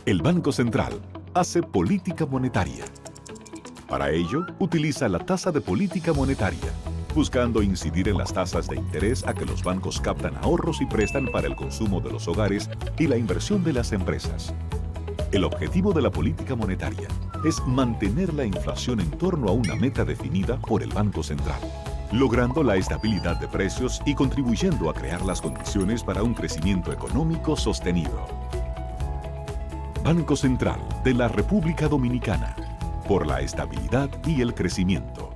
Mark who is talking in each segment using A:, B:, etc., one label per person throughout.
A: El Banco Central hace política monetaria. Para ello, utiliza la tasa de política monetaria, buscando incidir en las tasas de interés a que los bancos captan ahorros y prestan para el consumo de los hogares y la inversión de las empresas. El objetivo de la política monetaria es mantener la inflación en torno a una meta definida por el Banco Central, logrando la estabilidad de precios y contribuyendo a crear las condiciones para un crecimiento económico sostenido. Banco Central de la República Dominicana, por la estabilidad y el crecimiento.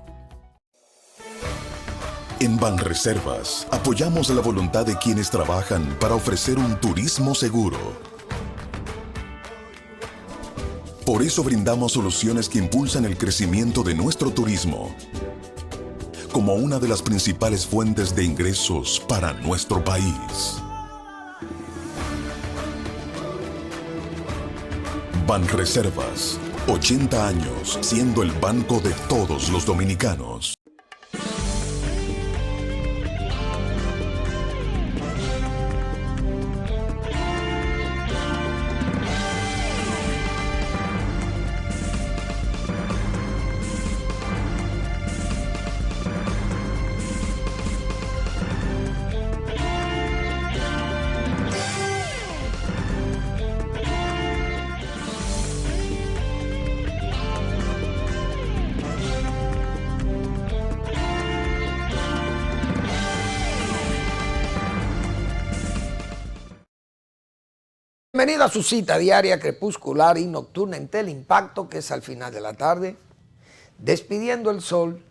B: En Banreservas apoyamos la voluntad de quienes trabajan para ofrecer un turismo seguro. Por eso brindamos soluciones que impulsan el crecimiento de nuestro turismo, como una de las principales fuentes de ingresos para nuestro país. Banreservas, 80 años siendo el banco de todos los dominicanos.
C: Bienvenido a su cita diaria, crepuscular y nocturna en Teleimpacto, que es al final de la tarde, despidiendo el sol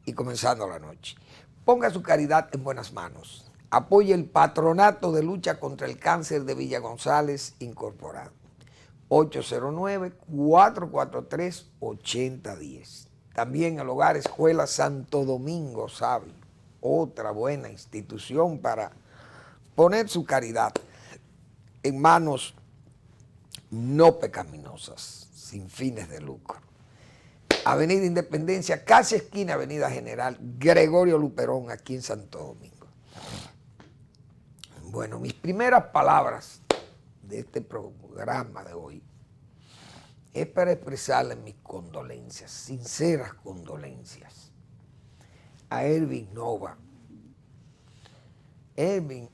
C: y comenzando la noche. Ponga su caridad en buenas manos. Apoye el Patronato de Lucha contra el Cáncer de Villa González Incorporado. 809-443-8010. También el Hogar Escuela Santo Domingo Sabio, otra buena institución para poner su caridad en manos no pecaminosas, sin fines de lucro. Avenida Independencia, casi esquina Avenida General Gregorio Luperón, aquí en Santo Domingo. Bueno, mis primeras palabras de este programa de hoy es para expresarle mis condolencias, sinceras condolencias, a Ervin Nova. Ervin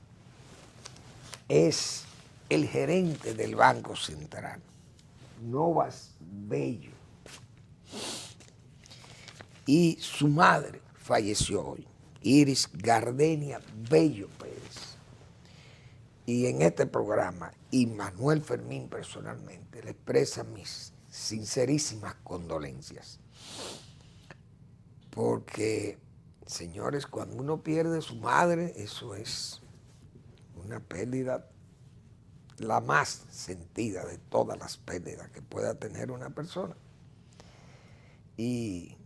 C: es el gerente del Banco Central, Novas Bello, y su madre falleció hoy, Iris Gardenia Bello Pérez. Y en este programa, y Manuel Fermín personalmente, le expresa mis sincerísimas condolencias. Porque, señores, cuando uno pierde a su madre, eso es una pérdida la más sentida de todas las pérdidas que pueda tener una persona. Y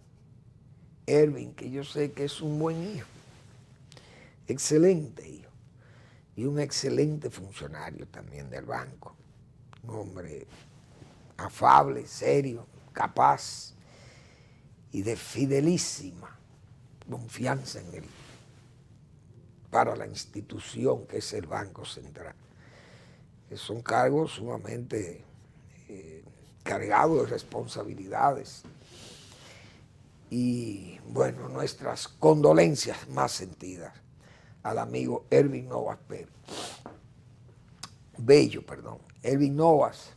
C: Ervin, que yo sé que es un buen hijo, excelente hijo, y un excelente funcionario también del banco, un hombre afable, serio, capaz y de fidelísima confianza en él para la institución que es el Banco Central. Que son cargos sumamente cargados de responsabilidades. Y bueno, nuestras condolencias más sentidas al amigo Ervin Novas Bello, Ervin Novas,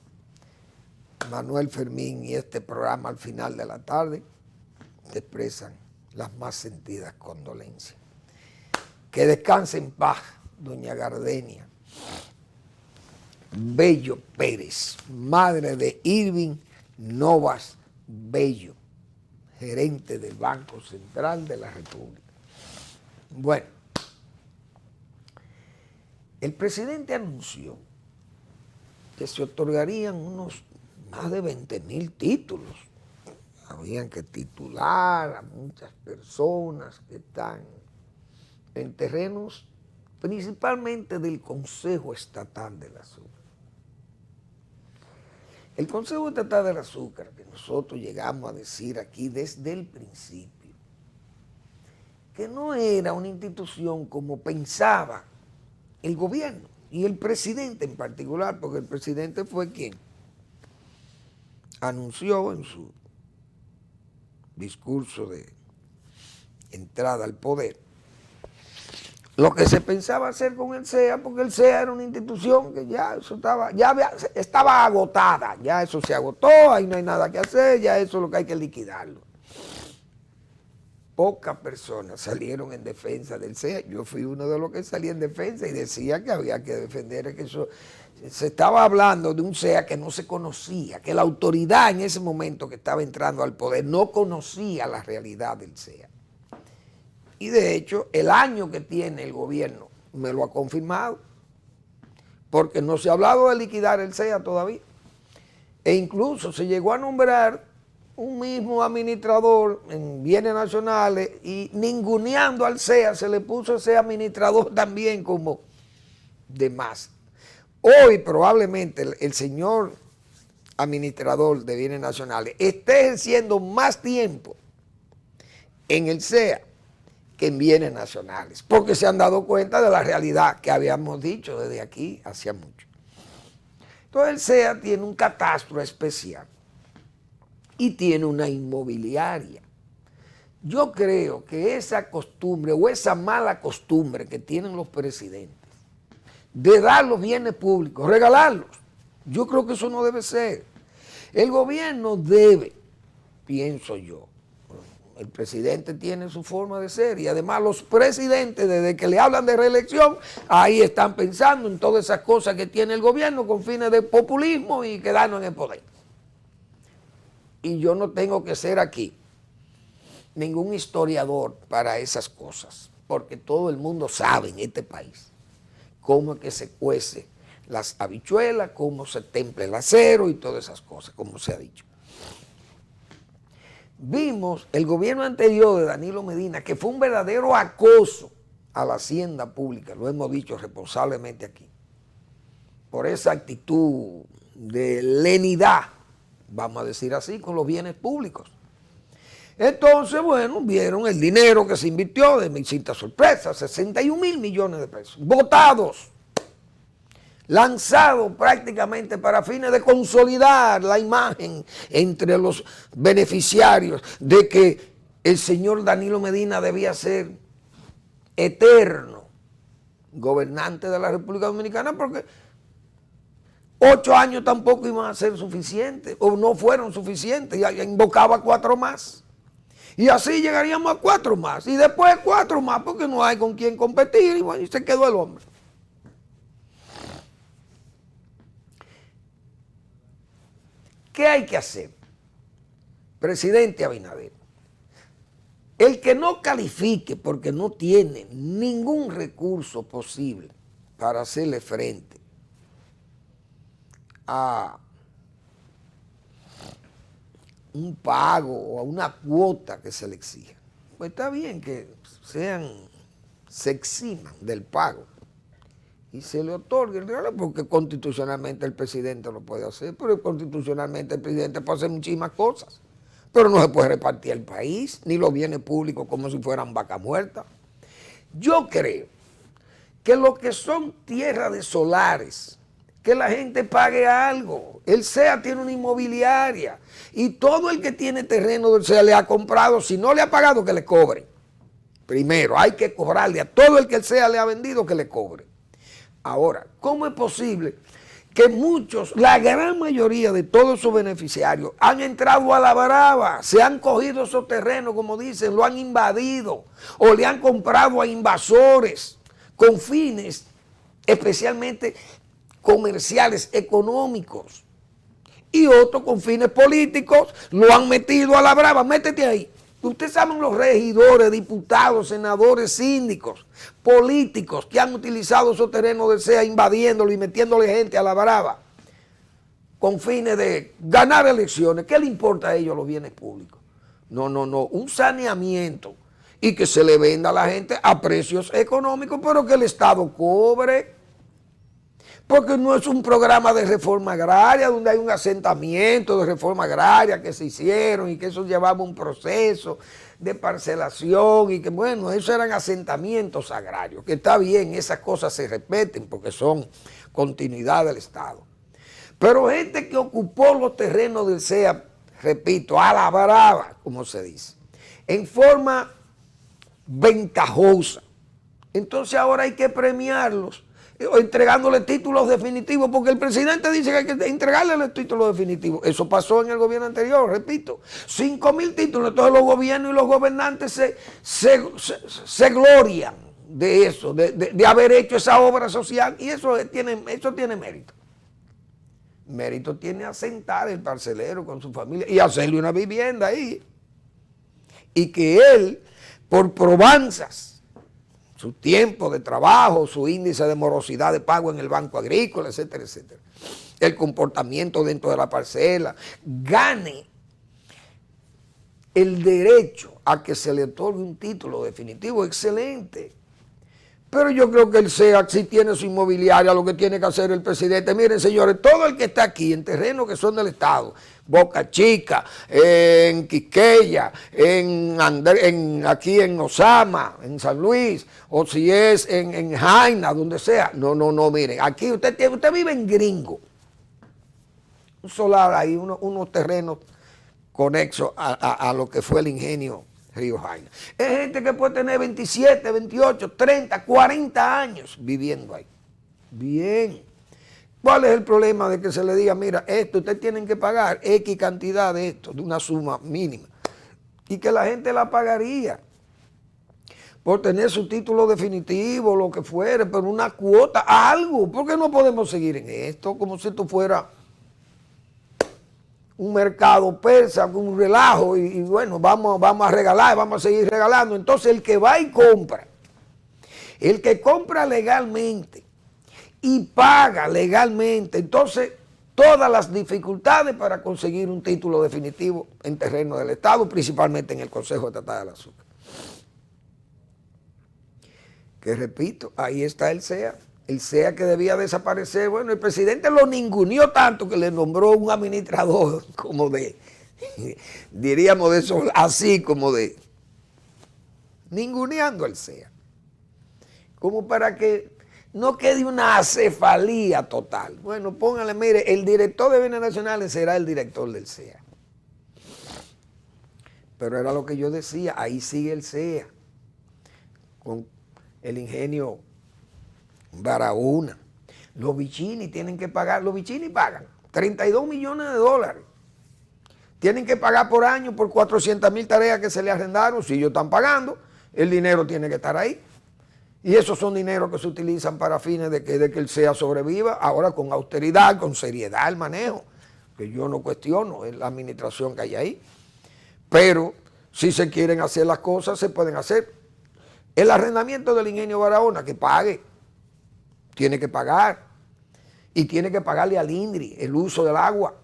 C: Manuel Fermín y este programa al final de la tarde te expresan las más sentidas condolencias. Que descanse en paz, doña Gardenia Bello Pérez, madre de Irving Novas Bello, gerente del Banco Central de la República. Bueno, el presidente anunció que se otorgarían unos más de 20,000 títulos. Habían que titular a muchas personas que están en terrenos principalmente del Consejo Estatal del Azúcar. El Consejo Estatal del Azúcar, que nosotros llegamos a decir aquí desde el principio, que no era una institución como pensaba el gobierno y el presidente en particular, porque el presidente fue quien anunció en su discurso de entrada al poder lo que se pensaba hacer con el CEA, porque el CEA era una institución que ya eso estaba agotada, ya eso se agotó, ahí no hay nada que hacer, ya eso es lo que hay que liquidarlo. Pocas personas salieron en defensa del CEA, yo fui uno de los que salí en defensa y decía que había que defender, que eso se estaba hablando de un CEA que no se conocía, que la autoridad en ese momento que estaba entrando al poder no conocía la realidad del CEA. Y de hecho, el año que tiene el gobierno me lo ha confirmado, porque no se ha hablado de liquidar el CEA todavía. E incluso se llegó a nombrar un mismo administrador en bienes nacionales y ninguneando al CEA, se le puso ese administrador también como de más. Hoy probablemente el señor administrador de bienes nacionales esté ejerciendo más tiempo en el CEA que en bienes nacionales, porque se han dado cuenta de la realidad que habíamos dicho desde aquí hacía mucho. Entonces el CEA tiene un catastro especial y tiene una inmobiliaria. Yo creo que esa costumbre o esa mala costumbre que tienen los presidentes de dar los bienes públicos, regalarlos, yo creo que eso no debe ser. El gobierno debe, pienso yo, el presidente tiene su forma de ser y además los presidentes desde que le hablan de reelección, ahí están pensando en todas esas cosas que tiene el gobierno con fines de populismo y quedarnos en el poder. Y yo no tengo que ser aquí ningún historiador para esas cosas, porque todo el mundo sabe en este país cómo es que se cuece las habichuelas, cómo se templa el acero y todas esas cosas, como se ha dicho. Vimos el gobierno anterior de Danilo Medina, que fue un verdadero acoso a la hacienda pública, lo hemos dicho responsablemente aquí, por esa actitud de lenidad, vamos a decir así, con los bienes públicos. Entonces, bueno, vieron el dinero que se invirtió de distintas sorpresas, 61,000 millones de pesos, votados, lanzado prácticamente para fines de consolidar la imagen entre los beneficiarios de que el señor Danilo Medina debía ser eterno gobernante de la República Dominicana, porque 8 años tampoco iban a ser suficientes, o no fueron suficientes, ya invocaba 4 más. Y así llegaríamos a 4 más, y después 4 más, porque no hay con quién competir, y bueno, y se quedó el hombre. ¿Qué hay que hacer? Presidente Abinader, el que no califique porque no tiene ningún recurso posible para hacerle frente a un pago o a una cuota que se le exija, pues está bien que se eximan del pago y se le otorgue el regalo, porque constitucionalmente el presidente lo puede hacer, pero constitucionalmente el presidente puede hacer muchísimas cosas, pero no se puede repartir el país, ni los bienes públicos como si fueran vaca muerta. Yo creo que lo que son tierras de solares, que la gente pague algo. El CEA tiene una inmobiliaria y todo el que tiene terreno del CEA le ha comprado, si no le ha pagado, que le cobre. Primero, hay que cobrarle a todo el que el CEA le ha vendido, que le cobre. Ahora, ¿cómo es posible que muchos, la gran mayoría de todos sus beneficiarios han entrado a la brava, se han cogido esos terrenos, como dicen, lo han invadido o le han comprado a invasores con fines especialmente comerciales, económicos, y otros con fines políticos lo han metido a la brava? Métete ahí. Ustedes saben los regidores, diputados, senadores, síndicos, políticos que han utilizado esos terrenos del CEA invadiéndolo y metiéndole gente a la brava con fines de ganar elecciones. ¿Qué le importa a ellos los bienes públicos? No, un saneamiento y que se le venda a la gente a precios económicos, pero que el Estado cobre. Porque no es un programa de reforma agraria donde hay un asentamiento de reforma agraria que se hicieron y que eso llevaba un proceso de parcelación y que bueno, esos eran asentamientos agrarios, que está bien, esas cosas se repiten porque son continuidad del Estado. Pero gente que ocupó los terrenos del CEA, repito, a la brava, como se dice, en forma ventajosa. Entonces ahora hay que premiarlos, entregándole títulos definitivos, porque el presidente dice que hay que entregarle los títulos definitivos. Eso pasó en el gobierno anterior, repito, 5,000 títulos. Entonces los gobiernos y los gobernantes se glorian de eso, de haber hecho esa obra social, y eso tiene mérito. Mérito tiene asentar el parcelero con su familia y hacerle una vivienda ahí. Y que él, por probanzas, su tiempo de trabajo, su índice de morosidad de pago en el Banco Agrícola, etcétera, etcétera, el comportamiento dentro de la parcela, gane el derecho a que se le otorgue un título definitivo. Excelente. Pero yo creo que el CEA, si tiene su inmobiliaria, lo que tiene que hacer el presidente, miren señores, todo el que está aquí en terrenos que son del Estado, Boca Chica, en Quisqueya, aquí en Osama, en San Luis, o si es en Jaina, donde sea. No, miren, aquí usted vive en Gringo, un solar ahí, unos terrenos conexos a lo que fue el ingenio Río Jaina. Es gente que puede tener 27, 28, 30, 40 años viviendo ahí. Bien. ¿Cuál es el problema de que se le diga, mira, esto ustedes tienen que pagar X cantidad de esto, de una suma mínima? Y que la gente la pagaría por tener su título definitivo, lo que fuere, pero una cuota, algo. ¿Por qué no podemos seguir en esto como si esto fuera un mercado persa, un relajo, y bueno, vamos a regalar, vamos a seguir regalando? Entonces el que va y compra, el que compra legalmente y paga legalmente, entonces todas las dificultades para conseguir un título definitivo en terreno del Estado, principalmente en el Consejo Estatal del Azúcar. Que repito, ahí está el CEA. El CEA que debía desaparecer. Bueno, el presidente lo ninguneó tanto que le nombró un administrador como diríamos de eso, así como de ninguneando al CEA. Como para que no quede una acefalía total. Bueno, póngale, mire, el director de bienes nacionales será el director del CEA. Pero era lo que yo decía, ahí sigue el CEA, con el ingenio Barahona. Los Vicini tienen que pagar, los Vicini pagan 32 millones de dólares. Tienen que pagar por año por 400,000 tareas que se le arrendaron. Si ellos están pagando, el dinero tiene que estar ahí. Y esos son dineros que se utilizan para fines de que el CEA sobreviva, ahora con austeridad, con seriedad el manejo, que yo no cuestiono, es la administración que hay ahí. Pero si se quieren hacer las cosas, se pueden hacer. El arrendamiento del ingenio Barahona, que pague, tiene que pagar. Y tiene que pagarle al INDRI el uso del agua,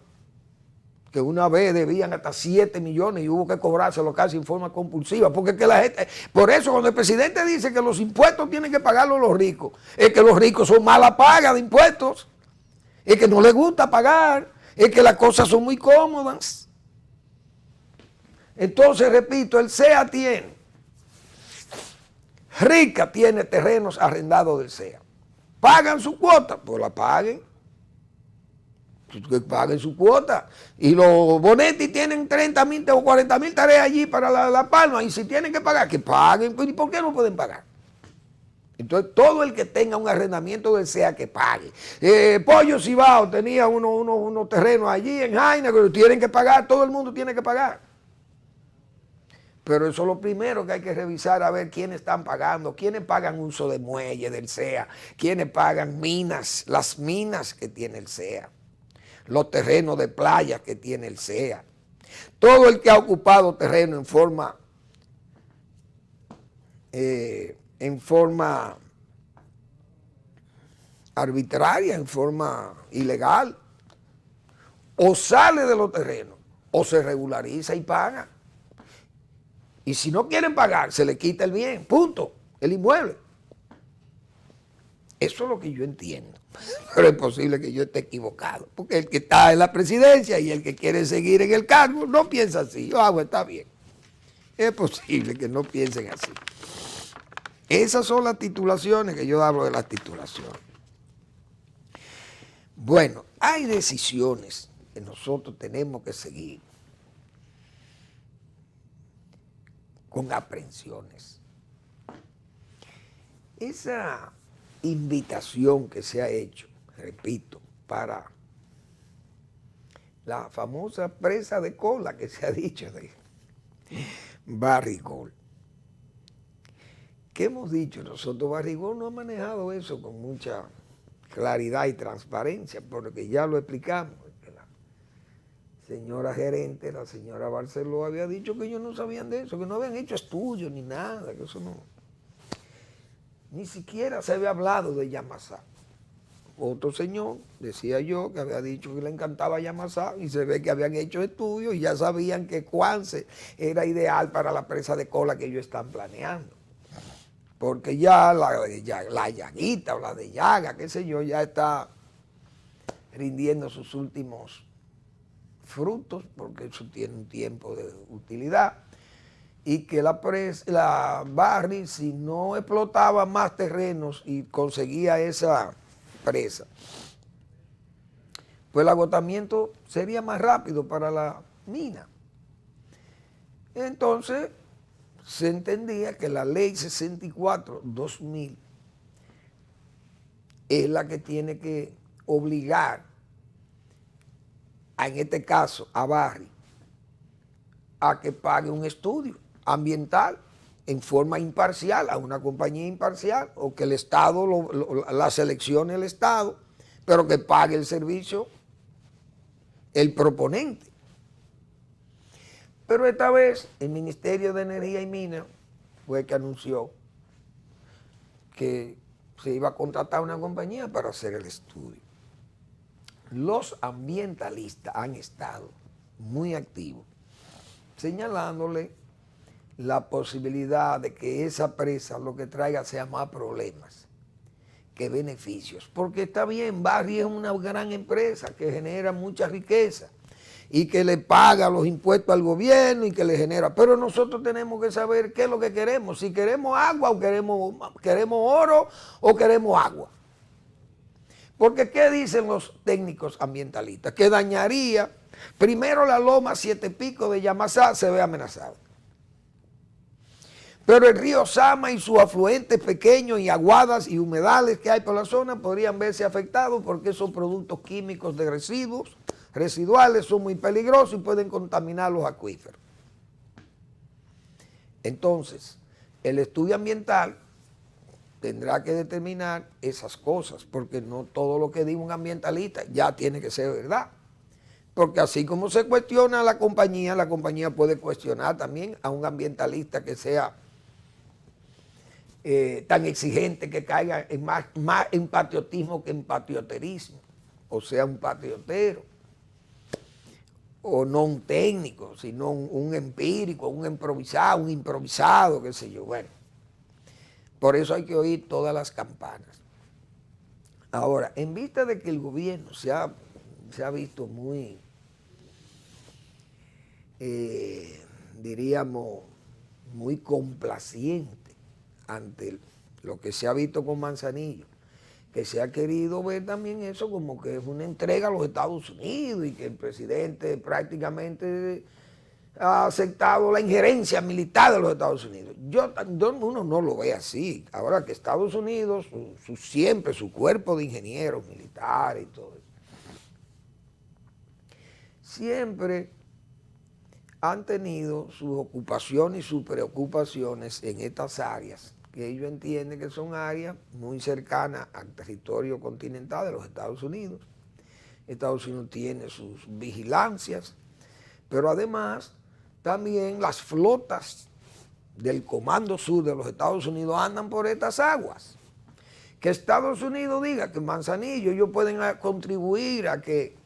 C: que una vez debían hasta 7 millones y hubo que cobrárselo casi en forma compulsiva, porque es que la gente, por eso cuando el presidente dice que los impuestos tienen que pagarlos los ricos, es que los ricos son mala paga de impuestos, es que no les gusta pagar, es que las cosas son muy cómodas. Entonces, repito, el CEA tiene, Rica tiene terrenos arrendados del CEA. ¿Pagan su cuota? Pues la paguen. Que paguen su cuota. Y los Bonetti tienen 30,000 o 40,000 tareas allí para la Palma, y si tienen que pagar, que paguen. ¿Y por qué no pueden pagar? Entonces, todo el que tenga un arrendamiento del CEA, que pague. Pollo Cibao tenía unos terrenos allí en Jaina, que tienen que pagar, todo el mundo tiene que pagar. Pero eso es lo primero que hay que revisar, a ver quiénes están pagando, quiénes pagan uso de muelle del CEA, quiénes pagan minas, las minas que tiene el CEA, los terrenos de playa que tiene el CEA. Todo el que ha ocupado terreno en forma arbitraria, en forma ilegal, o sale de los terrenos, o se regulariza y paga. Y si no quieren pagar, se le quita el bien, punto, el inmueble. Eso es lo que yo entiendo. Pero es posible que yo esté equivocado, porque el que está en la presidencia y el que quiere seguir en el cargo no piensa así. Yo hago, está bien. Es posible que no piensen así. Esas son las titulaciones, que yo hablo de las titulaciones. Bueno, hay decisiones que nosotros tenemos que seguir con aprensiones. Esa invitación que se ha hecho, repito, para la famosa presa de cola que se ha dicho de Barrigol. ¿Qué hemos dicho nosotros? Barrigol no ha manejado eso con mucha claridad y transparencia, porque ya lo explicamos. La señora gerente, la señora Barceló, había dicho que ellos no sabían de eso, que no habían hecho estudios ni nada, que eso no... Ni siquiera se había hablado de Yamasá. Otro señor, decía yo, que había dicho que le encantaba Yamasá, y se ve que habían hecho estudios y ya sabían que Cuance era ideal para la presa de cola que ellos están planeando. Porque ya la Llaguita o la de Llaga, qué sé yo, ya está rindiendo sus últimos frutos, porque eso tiene un tiempo de utilidad. Y que la Barry, si no explotaba más terrenos y conseguía esa presa, pues el agotamiento sería más rápido para la mina. Entonces, se entendía que la ley 64/2000 es la que tiene que obligar, en este caso, a Barry, a que pague un estudio ambiental en forma imparcial, a una compañía imparcial, o que el Estado la seleccione el Estado, pero que pague el servicio el proponente. Pero esta vez el Ministerio de Energía y Minas fue que anunció que se iba a contratar una compañía para hacer el estudio. Los ambientalistas han estado muy activos, señalándole la posibilidad de que esa presa lo que traiga sea más problemas que beneficios. Porque está bien, Barry es una gran empresa que genera mucha riqueza y que le paga los impuestos al gobierno y que le genera. Pero nosotros tenemos que saber qué es lo que queremos, si queremos agua o queremos oro o queremos agua. Porque ¿qué dicen los técnicos ambientalistas? Que dañaría, primero la loma 7 Pico de Yamasá se ve amenazada. Pero el río Sama y sus afluentes pequeños y aguadas y humedales que hay por la zona podrían verse afectados porque esos productos químicos de residuales son muy peligrosos y pueden contaminar los acuíferos. Entonces, el estudio ambiental tendrá que determinar esas cosas, porque no todo lo que diga un ambientalista ya tiene que ser verdad. Porque así como se cuestiona a la compañía puede cuestionar también a un ambientalista que sea tan exigente, que caiga en más en patriotismo que en patrioterismo, o sea, un patriotero, o no un técnico, sino un empírico, un improvisado, qué sé yo. Bueno, por eso hay que oír todas las campanas. Ahora, en vista de que el gobierno se ha visto muy, diríamos, muy complaciente ante lo que se ha visto con Manzanillo, que se ha querido ver también eso como que es una entrega a los Estados Unidos y que el presidente prácticamente ha aceptado la injerencia militar de los Estados Unidos. Uno no lo ve así. Ahora que Estados Unidos, siempre su cuerpo de ingenieros militares y todo eso, siempre han tenido sus ocupaciones y sus preocupaciones en estas áreas, que ellos entienden que son áreas muy cercanas al territorio continental de los Estados Unidos. Estados Unidos tiene sus vigilancias, pero además también las flotas del Comando Sur de los Estados Unidos andan por estas aguas. Que Estados Unidos diga que Manzanillo, ellos pueden contribuir a que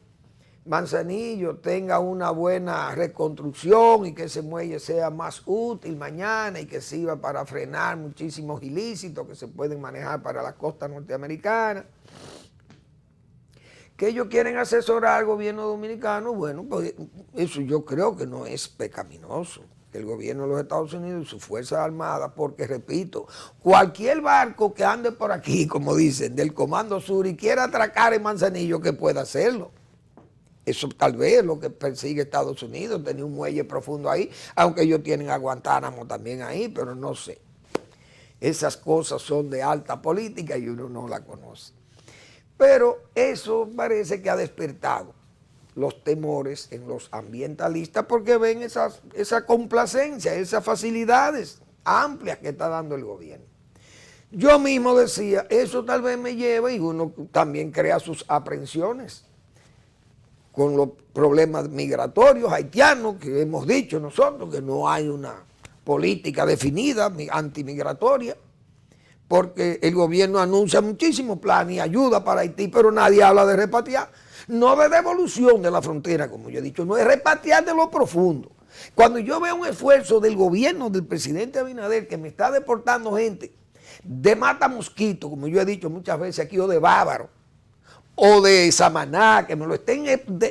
C: Manzanillo tenga una buena reconstrucción y que ese muelle sea más útil mañana y que sirva para frenar muchísimos ilícitos que se pueden manejar para la costa norteamericana. Que ellos quieren asesorar al gobierno dominicano, bueno, pues eso yo creo que no es pecaminoso. el gobierno de los Estados Unidos y sus Fuerzas Armadas, porque, repito, cualquier barco que ande por aquí, como dicen, del Comando Sur y quiera atracar en Manzanillo, que pueda hacerlo. Eso tal vez es lo que persigue Estados Unidos, tener un muelle profundo ahí, aunque ellos tienen a Guantánamo también ahí, pero no sé. Esas cosas son de alta política y uno no la conoce. Pero eso parece que ha despertado los temores en los ambientalistas porque ven esa complacencia, esas facilidades amplias que está dando el gobierno. Yo mismo decía, eso tal vez me lleva y uno también crea sus aprensiones con los problemas migratorios haitianos, que hemos dicho nosotros que no hay una política definida antimigratoria, porque el gobierno anuncia muchísimos planes y ayuda para Haití, pero nadie habla de repatriar, no de devolución de la frontera, como yo he dicho, no es repatriar de lo profundo. Cuando yo veo un esfuerzo del gobierno del presidente Abinader que me está deportando gente de Mata Mosquito, como yo he dicho muchas veces aquí, o de Bávaro, o de Samaná, que me lo estén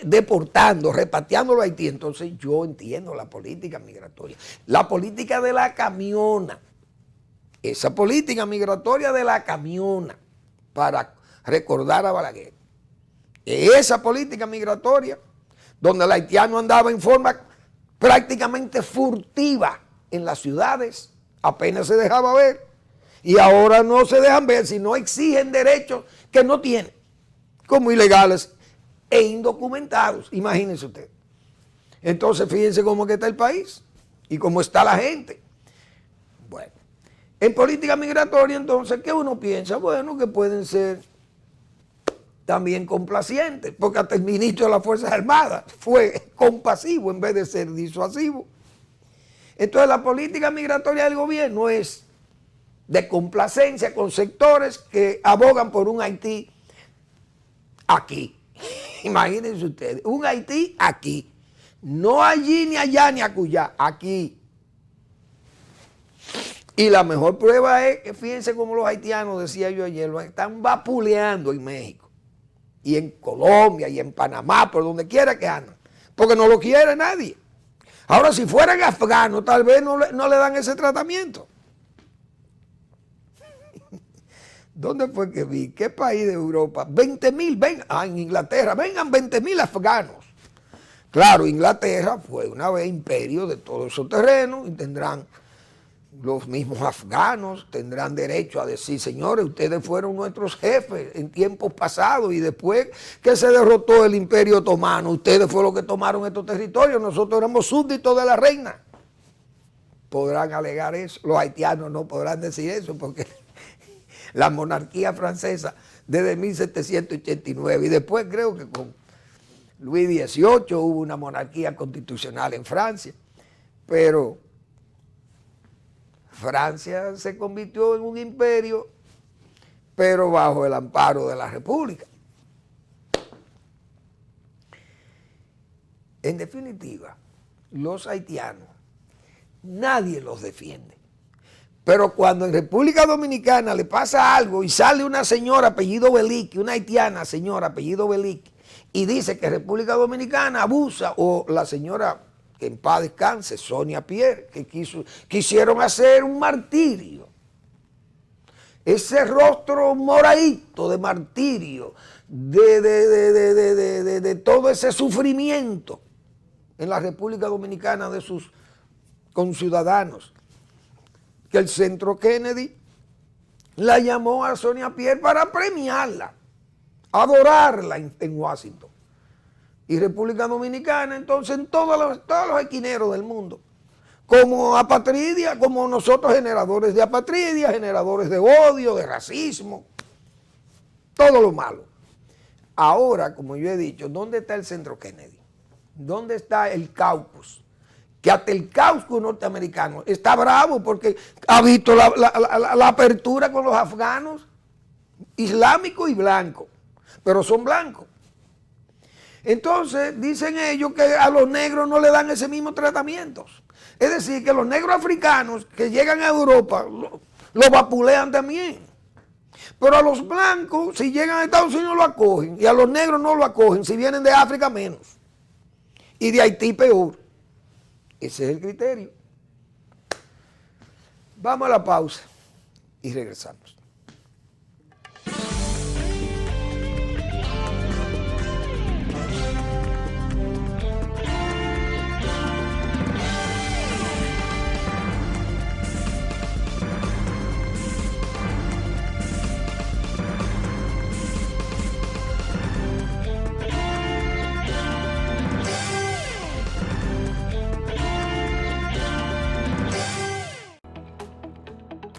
C: deportando, repatriándolo a Haití, entonces yo entiendo la política migratoria. La política de la camiona, esa política migratoria de la camiona, para recordar a Balaguer. Esa política migratoria, donde el haitiano andaba en forma prácticamente furtiva en las ciudades, apenas se dejaba ver, y ahora no se dejan ver, sino exigen derechos que no tienen, como ilegales e indocumentados, imagínense usted. Entonces fíjense cómo que está el país y cómo está la gente. Bueno, en política migratoria entonces, ¿qué uno piensa? Bueno, que pueden ser también complacientes, porque hasta el ministro de las Fuerzas Armadas fue compasivo en vez de ser disuasivo. Entonces la política migratoria del gobierno es de complacencia con sectores que abogan por un Haití aquí. Imagínense ustedes, un Haití aquí. No allí, ni allá, ni acullá, aquí. Y la mejor prueba es que fíjense cómo los haitianos, decía yo ayer, los están vapuleando en México. Y en Colombia, y en Panamá, por donde quiera que andan. Porque no lo quiere nadie. Ahora, si fueran afganos, tal vez no le dan ese tratamiento. ¿Dónde fue que vi? ¿Qué país de Europa? 20,000, vengan, en Inglaterra, vengan 20,000 afganos. Claro, Inglaterra fue una vez imperio de todos esos terrenos y tendrán los mismos afganos, tendrán derecho a decir, señores, ustedes fueron nuestros jefes en tiempos pasados y después que se derrotó el imperio otomano, ustedes fueron los que tomaron estos territorios, nosotros éramos súbditos de la reina. Podrán alegar eso, los haitianos no podrán decir eso porque la monarquía francesa desde 1789 y después creo que con Luis XVIII hubo una monarquía constitucional en Francia, pero Francia se convirtió en un imperio, pero bajo el amparo de la República. En definitiva, los haitianos, nadie los defiende. Pero cuando en República Dominicana le pasa algo y sale una señora apellido Belique, una haitiana señora apellido Belique, y dice que República Dominicana abusa, o la señora que en paz descanse, Sonia Pierre, que quisieron hacer un martirio. Ese rostro moradito de martirio, de todo ese sufrimiento en la República Dominicana de sus conciudadanos, que el Centro Kennedy la llamó a Sonia Pierre para premiarla, adorarla en Washington. Y República Dominicana, entonces, en todos los esquineros del mundo, como apatridia, como nosotros generadores de apatridia, generadores de odio, de racismo, todo lo malo. Ahora, como yo he dicho, ¿dónde está el Centro Kennedy? ¿Dónde está el caucus? Que hasta el caucus norteamericano está bravo porque ha visto la apertura con los afganos, islámicos y blancos, pero son blancos. Entonces, dicen ellos que a los negros no le dan ese mismo tratamiento. Es decir, que los negros africanos que llegan a Europa los vapulean también. Pero a los blancos, si llegan a Estados Unidos, lo acogen. Y a los negros no lo acogen. Si vienen de África, menos. Y de Haití, peor. Ese es el criterio. Vamos a la pausa y regresamos.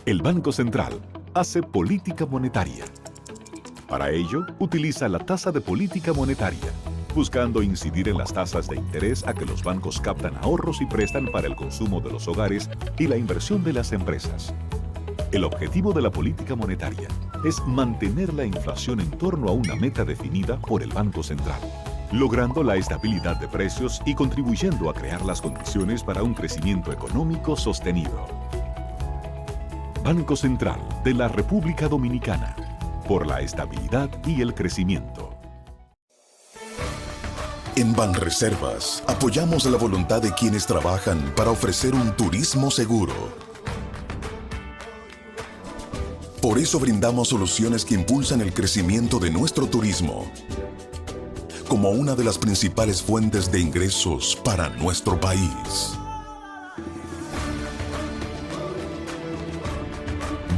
A: El Banco Central hace política monetaria. Para ello, utiliza la tasa de política monetaria, buscando incidir en las tasas de interés a que los bancos captan ahorros y prestan para el consumo de los hogares y la inversión de las empresas. El objetivo de la política monetaria es mantener la inflación en torno a una meta definida por el Banco Central, logrando la estabilidad de precios y contribuyendo a crear las condiciones para un crecimiento económico sostenido. Banco Central de la República Dominicana, por la estabilidad y el crecimiento.
B: En Banreservas apoyamos la voluntad de quienes trabajan para ofrecer un turismo seguro. Por eso brindamos soluciones que impulsan el crecimiento de nuestro turismo, como una de las principales fuentes de ingresos para nuestro país.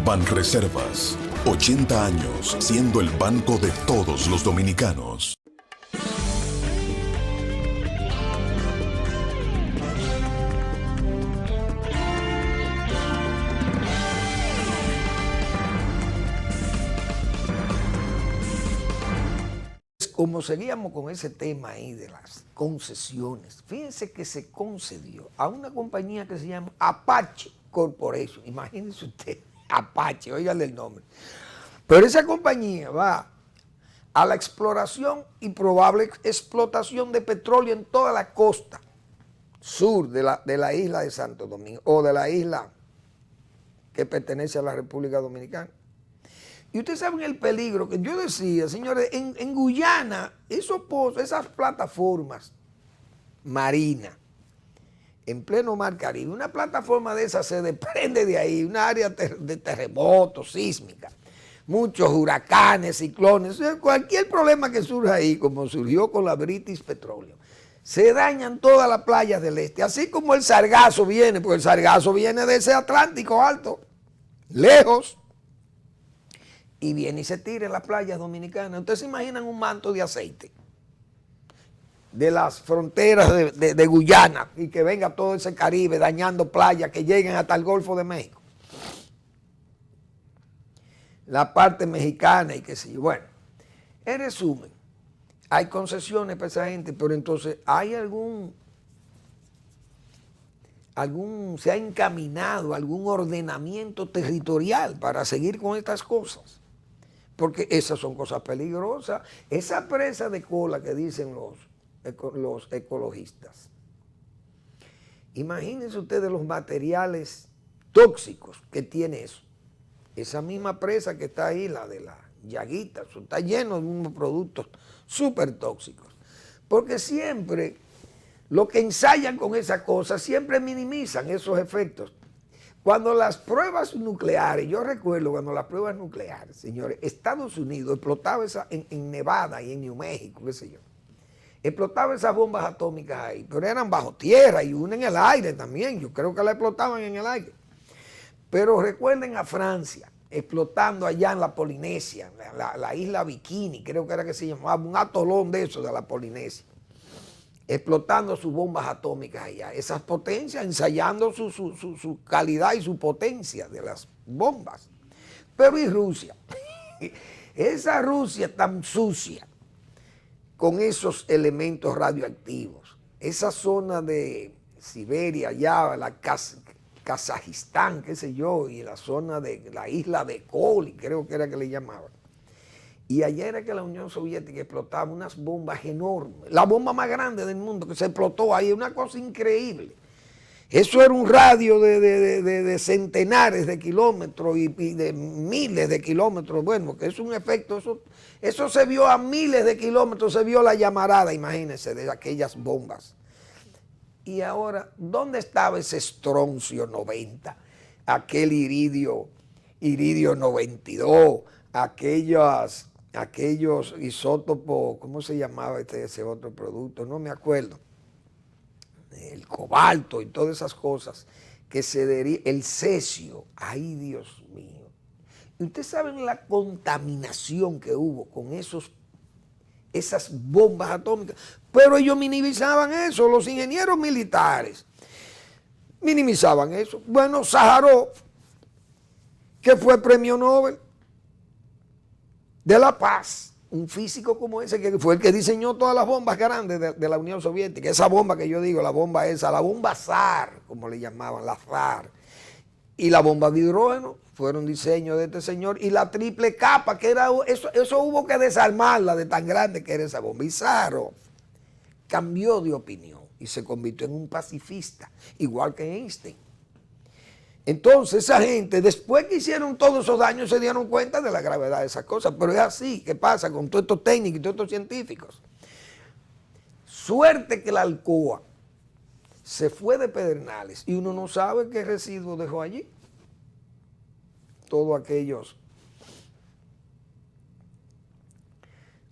B: Banreservas, 80 años siendo el banco de todos los dominicanos.
C: Como seguíamos con ese tema ahí de las concesiones, fíjense que se concedió a una compañía que se llama Apache Corporation. Imagínense usted, Apache, óigale el nombre. Pero esa compañía va a la exploración y probable explotación de petróleo en toda la costa sur de la isla de Santo Domingo, o de la isla que pertenece a la República Dominicana. Y ustedes saben el peligro que yo decía, señores, en Guyana, esas plataformas marinas, en pleno mar Caribe, una plataforma de esas se desprende de ahí, una área de terremotos, sísmica, muchos huracanes, ciclones, cualquier problema que surja ahí, como surgió con la British Petroleum, se dañan todas las playas del este, así como el sargazo viene, porque el sargazo viene de ese Atlántico alto, lejos, y viene y se tira en las playas dominicanas. Ustedes se imaginan un manto de aceite de las fronteras de Guyana y que venga todo ese Caribe dañando playas que lleguen hasta el Golfo de México, la parte mexicana y qué sé yo. Bueno, en resumen, hay concesiones para esa gente, pero entonces hay se ha encaminado algún ordenamiento territorial para seguir con estas cosas, porque esas son cosas peligrosas. Esa presa de cola que dicen los ecologistas, imagínense ustedes los materiales tóxicos que tiene eso. Esa misma presa que está ahí, la de la Llaguita, eso está lleno de unos productos súper tóxicos, porque siempre lo que ensayan con esa cosa siempre minimizan esos efectos. Cuando las pruebas nucleares, yo recuerdo cuando las pruebas nucleares, señores, Estados Unidos explotaba en Nevada y en New México, qué sé yo, explotaba esas bombas atómicas ahí, pero eran bajo tierra y una en el aire también, yo creo que la explotaban en el aire. Pero recuerden a Francia, explotando allá en la Polinesia, la isla Bikini, creo que era que se llamaba, un atolón de eso de la Polinesia, explotando sus bombas atómicas allá, esas potencias, ensayando su calidad y su potencia de las bombas. Pero ¿y Rusia? Esa Rusia tan sucia, con esos elementos radioactivos, esa zona de Siberia, allá, Kazajistán, qué sé yo, y la zona de la isla de Koli, creo que era que le llamaban. Y allá era que la Unión Soviética explotaba unas bombas enormes, la bomba más grande del mundo que se explotó ahí, una cosa increíble. Eso era un radio de centenares de kilómetros y de miles de kilómetros, bueno, que es un efecto, eso se vio a miles de kilómetros, se vio la llamarada, imagínense, de aquellas bombas. Y ahora, ¿dónde estaba ese estroncio 90? aquel iridio 92, aquellos isótopos, ¿cómo se llamaba ese otro producto? No me acuerdo. El cobalto y todas esas cosas que se derivan, el cesio, ay Dios mío. Y ustedes saben la contaminación que hubo con esas bombas atómicas, pero ellos minimizaban eso, los ingenieros militares minimizaban eso. Bueno, Sájarov, que fue premio Nobel de la Paz, un físico como ese, que fue el que diseñó todas las bombas grandes de la Unión Soviética, esa bomba que yo digo, la bomba zar, como le llamaban, la zar, y la bomba de hidrógeno, fueron diseños de este señor, y la triple capa, que era eso hubo que desarmarla de tan grande que era esa bomba. Y Sájarov cambió de opinión y se convirtió en un pacifista, igual que Einstein. Entonces esa gente, después que hicieron todos esos daños, se dieron cuenta de la gravedad de esas cosas. Pero es así que pasa con todos estos técnicos y todos estos científicos. Suerte que la Alcoa se fue de Pedernales y uno no sabe qué residuos dejó allí. Todos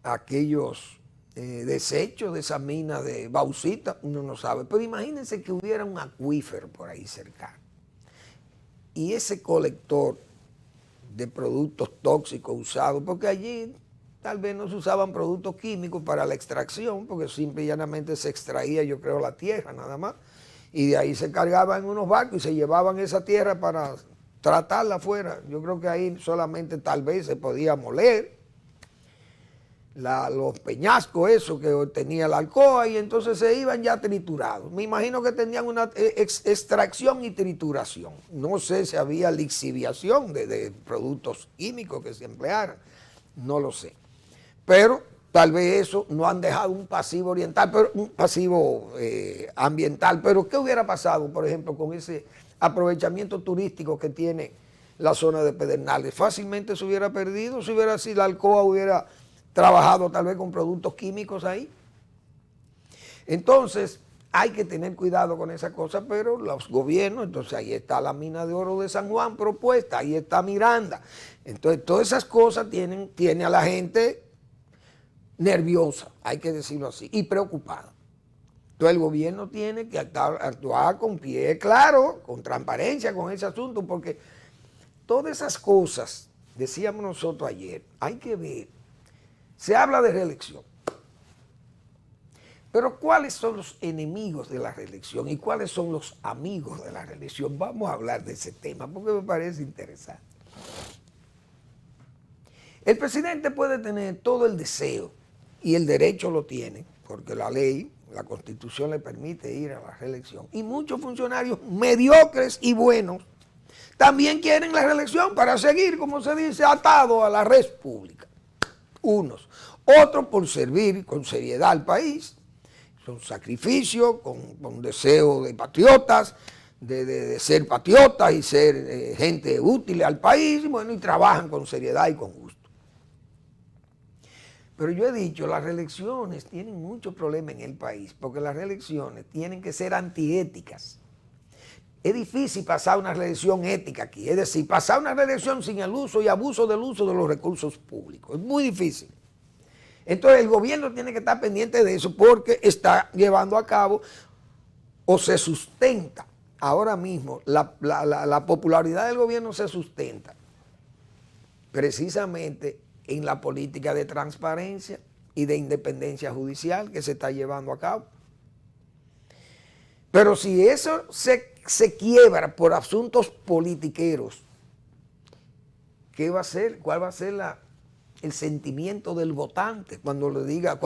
C: aquellos desechos de esa mina de bauxita, uno no sabe. Pero imagínense que hubiera un acuífero por ahí cercano. Y ese colector de productos tóxicos usados, porque allí tal vez no se usaban productos químicos para la extracción, porque simple y llanamente se extraía, yo creo, la tierra nada más, y de ahí se cargaban en unos barcos y se llevaban esa tierra para tratarla afuera. Yo creo que ahí solamente tal vez se podía moler los peñascos, eso que tenía la Alcoa, y entonces se iban ya triturados. Me imagino que tenían una extracción y trituración. No sé si había lixiviación de productos químicos que se emplearan, no lo sé. Pero tal vez eso no han dejado un pasivo ambiental. Pero ¿qué hubiera pasado, por ejemplo, con ese aprovechamiento turístico que tiene la zona de Pedernales? Fácilmente se hubiera perdido si la Alcoa hubiera trabajado tal vez con productos químicos ahí. Entonces hay que tener cuidado con esa cosa, pero los gobiernos, entonces ahí está la mina de oro de San Juan propuesta, ahí está Miranda. Entonces todas esas cosas tiene a la gente nerviosa, hay que decirlo así, y preocupada. Entonces el gobierno tiene que actuar con pie claro, con transparencia con ese asunto, porque todas esas cosas, decíamos nosotros ayer, hay que ver. Se habla de reelección, pero ¿cuáles son los enemigos de la reelección y cuáles son los amigos de la reelección? Vamos a hablar de ese tema porque me parece interesante. El presidente puede tener todo el deseo y el derecho lo tiene, porque la ley, la Constitución le permite ir a la reelección, y muchos funcionarios mediocres y buenos también quieren la reelección para seguir, como se dice, atado a la red pública. Unos, otros por servir con seriedad al país, con sacrificio, con deseo de patriotas, de ser patriotas y ser gente útil al país, y bueno, y trabajan con seriedad y con gusto. Pero yo he dicho, las reelecciones tienen muchos problemas en el país, porque las reelecciones tienen que ser antiéticas. Es difícil pasar una reelección ética aquí, es decir, pasar una reelección sin el uso y abuso del uso de los recursos públicos. Es muy difícil. Entonces el gobierno tiene que estar pendiente de eso porque está llevando a cabo o se sustenta. Ahora mismo la popularidad del gobierno se sustenta precisamente en la política de transparencia y de independencia judicial que se está llevando a cabo. Pero si eso se quiebra por asuntos politiqueros, ¿qué va a ser? ¿Cuál va a ser el sentimiento del votante cuando diga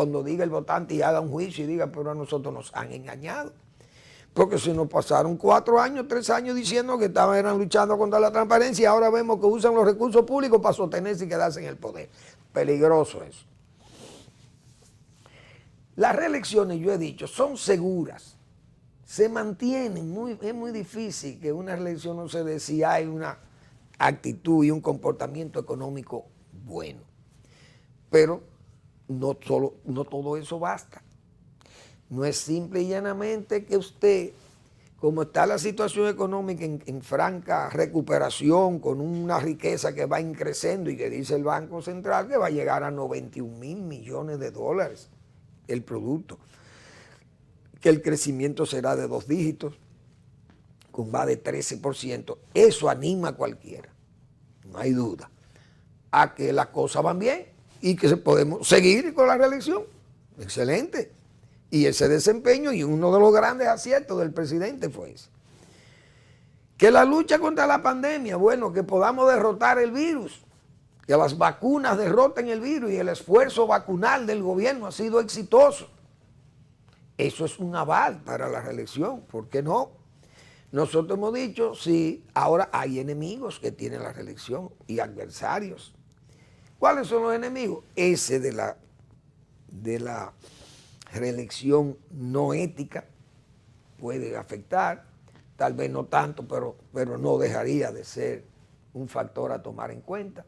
C: el votante y haga un juicio y diga, pero a nosotros nos han engañado? Porque si nos pasaron 4 años, 3 años diciendo que eran luchando contra la transparencia y ahora vemos que usan los recursos públicos para sostenerse y quedarse en el poder. Peligroso eso. Las reelecciones, yo he dicho, son seguras. Se mantienen, es muy difícil que una reelección no se dé si hay una actitud y un comportamiento económico bueno. Pero no todo eso basta. No es simple y llanamente que usted como está la situación económica en franca recuperación, con una riqueza que va creciendo y que dice el Banco Central que va a llegar a 91.000 millones de dólares el producto, que el crecimiento será de 2 dígitos, con más de 13%, eso anima a cualquiera, no hay duda, a que las cosas van bien y que podemos seguir con la reelección. Excelente. Y ese desempeño, y uno de los grandes aciertos del presidente fue ese. Que la lucha contra la pandemia, bueno, que podamos derrotar el virus, que las vacunas derroten el virus y el esfuerzo vacunal del gobierno ha sido exitoso. Eso es un aval para la reelección, ¿por qué no? Nosotros hemos dicho, sí, ahora hay enemigos que tienen la reelección y adversarios. ¿Cuáles son los enemigos? Ese de la reelección no ética puede afectar, tal vez no tanto, pero no dejaría de ser un factor a tomar en cuenta.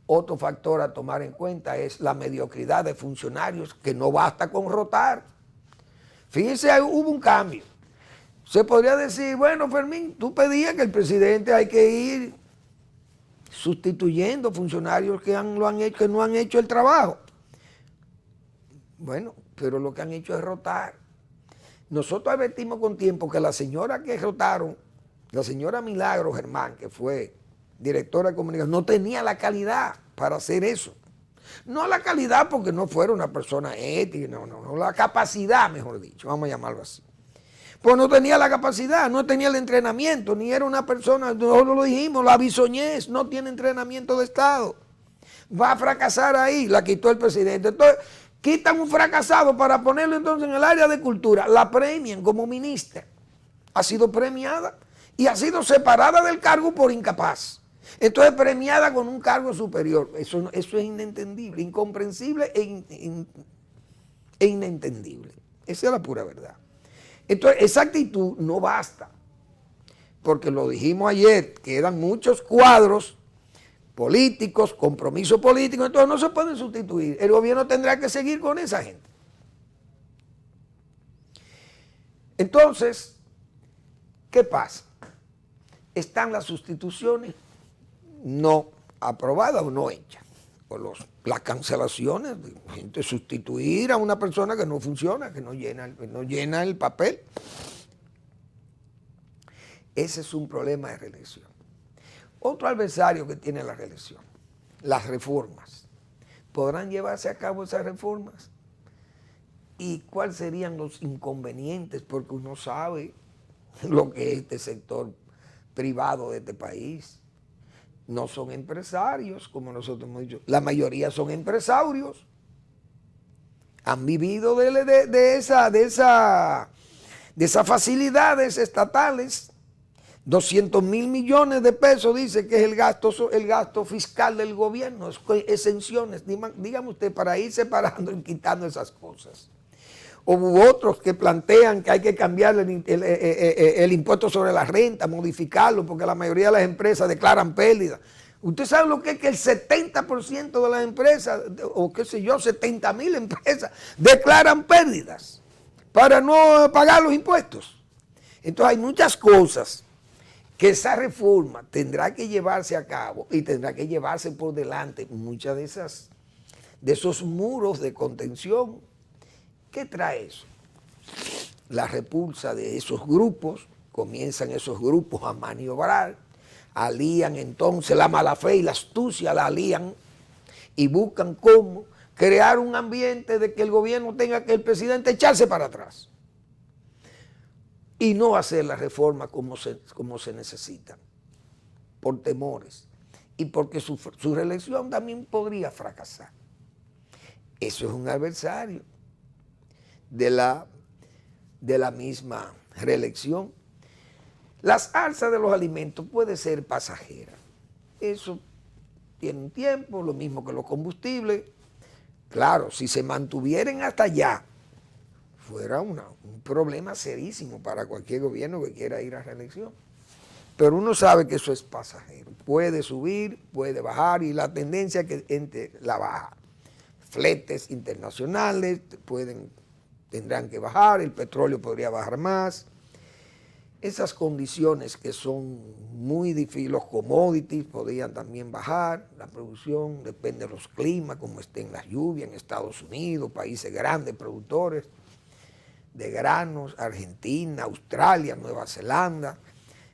C: Otro factor a tomar en cuenta es la mediocridad de funcionarios, que no basta con rotar. Fíjense, hubo un cambio. Se podría decir, bueno, Fermín, tú pedías que el presidente hay que ir sustituyendo funcionarios que no han hecho el trabajo. Bueno, pero lo que han hecho es rotar. Nosotros advertimos con tiempo que la señora que rotaron, la señora Milagro Germán, que fue directora de comunicación, no tenía la calidad para hacer eso. No la calidad porque no fuera una persona ética, no, la capacidad, mejor dicho, vamos a llamarlo así. Pues no tenía la capacidad, no tenía el entrenamiento, ni era una persona, nosotros lo dijimos, la bisoñez, no tiene entrenamiento de Estado. Va a fracasar ahí, la quitó el presidente. Entonces, quitan un fracasado para ponerlo entonces en el área de cultura, la premian como ministra. Ha sido premiada y ha sido separada del cargo por incapaz. Entonces premiada con un cargo superior. Eso es inentendible, incomprensible e inentendible. Esa es la pura verdad. Entonces esa actitud no basta, porque lo dijimos ayer, quedan muchos cuadros políticos, compromisos políticos, entonces no se pueden sustituir. El gobierno tendrá que seguir con esa gente. Entonces, ¿qué pasa? Están las sustituciones no aprobadas o no hechas, o las cancelaciones, gente sustituir a una persona que no funciona, que no llena el papel. Ese es un problema de reelección. Otro adversario que tiene la reelección, las reformas. ¿Podrán llevarse a cabo esas reformas? ¿Y cuáles serían los inconvenientes? Porque uno sabe lo que es este sector privado de este país. No son empresarios, como nosotros hemos dicho. La mayoría son empresarios. Han vivido de esas facilidades estatales. 200.000 millones de pesos dice que es el gasto fiscal del gobierno, exenciones, dígame usted, para ir separando y quitando esas cosas. O otros que plantean que hay que cambiar el impuesto sobre la renta, modificarlo, porque la mayoría de las empresas declaran pérdidas. Usted sabe lo que es que el 70% de las empresas, o qué sé yo, 70.000 empresas, declaran pérdidas para no pagar los impuestos. Entonces hay muchas cosas que esa reforma tendrá que llevarse a cabo y tendrá que llevarse por delante muchas de esos muros de contención. ¿Qué trae eso? La repulsa de esos grupos, comienzan esos grupos a maniobrar, alían entonces la mala fe y la astucia, la alían y buscan cómo crear un ambiente de que el gobierno tenga que el presidente echarse para atrás y no hacer la reforma como se necesita, por temores y porque su reelección también podría fracasar. Eso es un adversario de la misma reelección. Las alzas de los alimentos puede ser pasajera. Eso tiene un tiempo, lo mismo que los combustibles. Claro, si se mantuvieran hasta allá, fuera un problema serísimo para cualquier gobierno que quiera ir a reelección. Pero uno sabe que eso es pasajero. Puede subir, puede bajar y la tendencia es que entre la baja. Fletes internacionales tendrán que bajar, el petróleo podría bajar más. esas condiciones que son muy difíciles, los commodities podrían también bajar, la producción depende de los climas, como estén las lluvias en Estados Unidos, países grandes productores de granos, Argentina, Australia, Nueva Zelanda,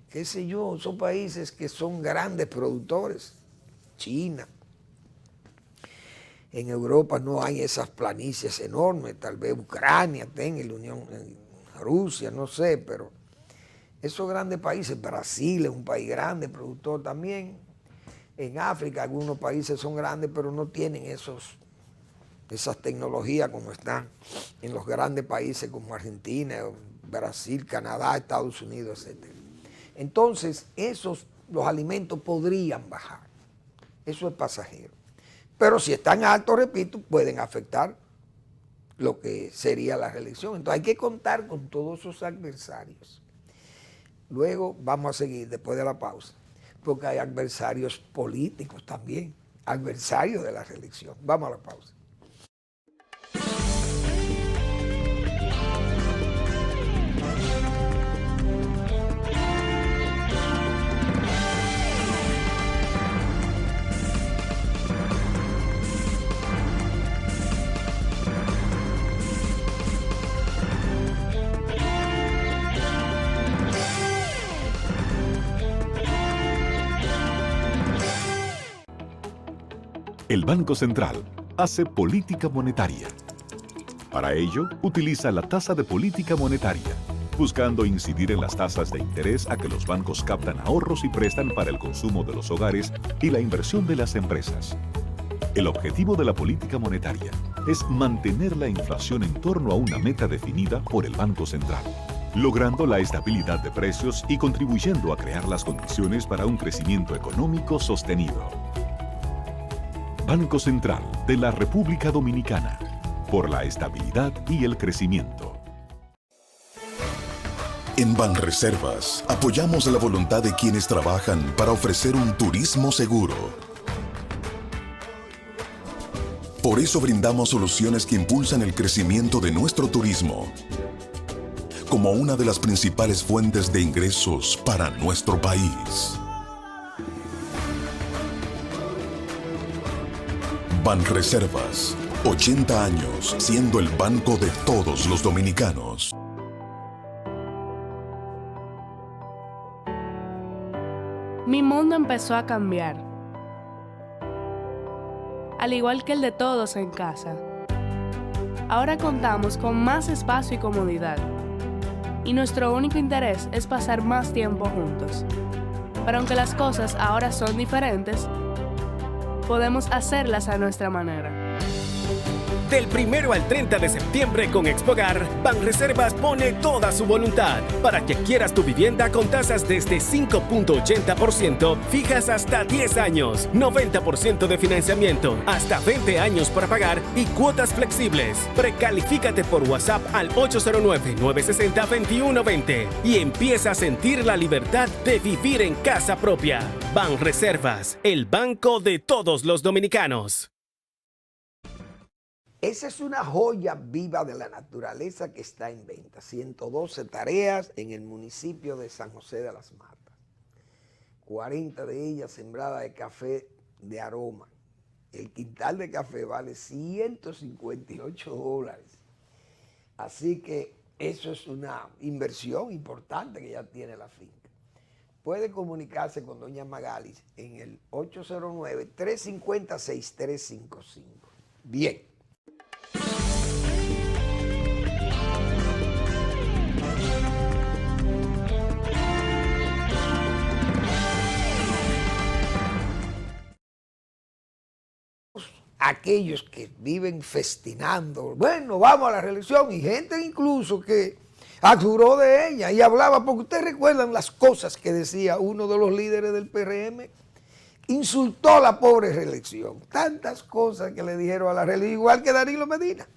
C: qué sé yo, son países que son grandes productores, China. En Europa no hay esas planicies enormes, tal vez Ucrania tenga, la Unión, Rusia, no sé, pero esos grandes países, Brasil es un país grande, productor también. En África algunos países son grandes, pero no tienen esas tecnologías como están en los grandes países como Argentina, Brasil, Canadá, Estados Unidos, etc. Entonces, los alimentos podrían bajar. Eso es pasajero. Pero si están altos, repito, pueden afectar lo que sería la reelección. Entonces hay que contar con todos esos adversarios. Luego vamos a seguir después de la pausa, porque hay adversarios políticos también, adversarios de la reelección. Vamos a la pausa.
A: El Banco Central hace política monetaria. Para ello, utiliza la tasa de política monetaria, buscando incidir en las tasas de interés a que los bancos captan ahorros y prestan para el consumo de los hogares y la inversión de las empresas. El objetivo de la política monetaria es mantener la inflación en torno a una meta definida por el Banco Central, logrando la estabilidad de precios y contribuyendo a crear las condiciones para un crecimiento económico sostenido. Banco Central de la República Dominicana, por la estabilidad y el crecimiento.
B: En Banreservas apoyamos la voluntad de quienes trabajan para ofrecer un turismo seguro. Por eso brindamos soluciones que impulsan el crecimiento de nuestro turismo, como una de las principales fuentes de ingresos para nuestro país. Banreservas, 80 años siendo el banco de todos los dominicanos.
D: Mi mundo empezó a cambiar, al igual que el de todos en casa. Ahora contamos con más espacio y comodidad, y nuestro único interés es pasar más tiempo juntos. Pero aunque las cosas ahora son diferentes, podemos hacerlas a nuestra manera.
E: Del 1 al 30 de septiembre con Expogar, Banreservas pone toda su voluntad para que adquieras tu vivienda con tasas desde 5.80%, fijas hasta 10 años, 90% de financiamiento, hasta 20 años para pagar y cuotas flexibles. Precalifícate por WhatsApp al 809-960-2120 y empieza a sentir la libertad de vivir en casa propia. Banreservas, el banco de todos los dominicanos.
C: Esa es una joya viva de la naturaleza que está en venta. 112 tareas en el municipio de San José de las Matas. 40 de ellas sembradas de café de aroma. El quintal de café vale $158. Así que eso es una inversión importante que ya tiene la finca. Puede comunicarse con doña Magalis en el 809-350-6355. Bien. Aquellos que viven festinando, bueno, vamos a la reelección, y gente incluso que aseguró de ella y hablaba, porque ustedes recuerdan las cosas que decía uno de los líderes del PRM, insultó a la pobre reelección, tantas cosas que le dijeron a la reelección, igual que Danilo Medina.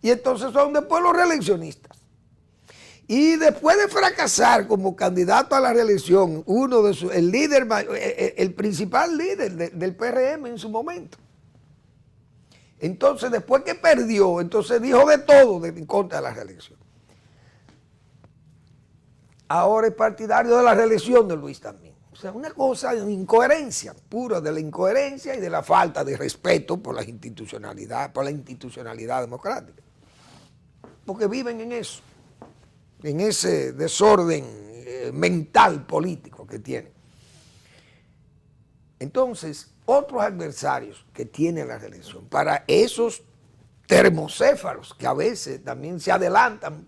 C: Y entonces son después los reeleccionistas. Y después de fracasar como candidato a la reelección, el principal líder del PRM en su momento. Entonces, después que perdió, entonces dijo de todo en contra de la reelección. ahora es partidario de la reelección de Luis también. O sea, una cosa de incoherencia, pura de la incoherencia y de la falta de respeto por la institucionalidad democrática. Porque viven en eso, en ese desorden mental político que tienen. Entonces, otros adversarios que tiene la reelección, para esos termocéfalos que a veces también se adelantan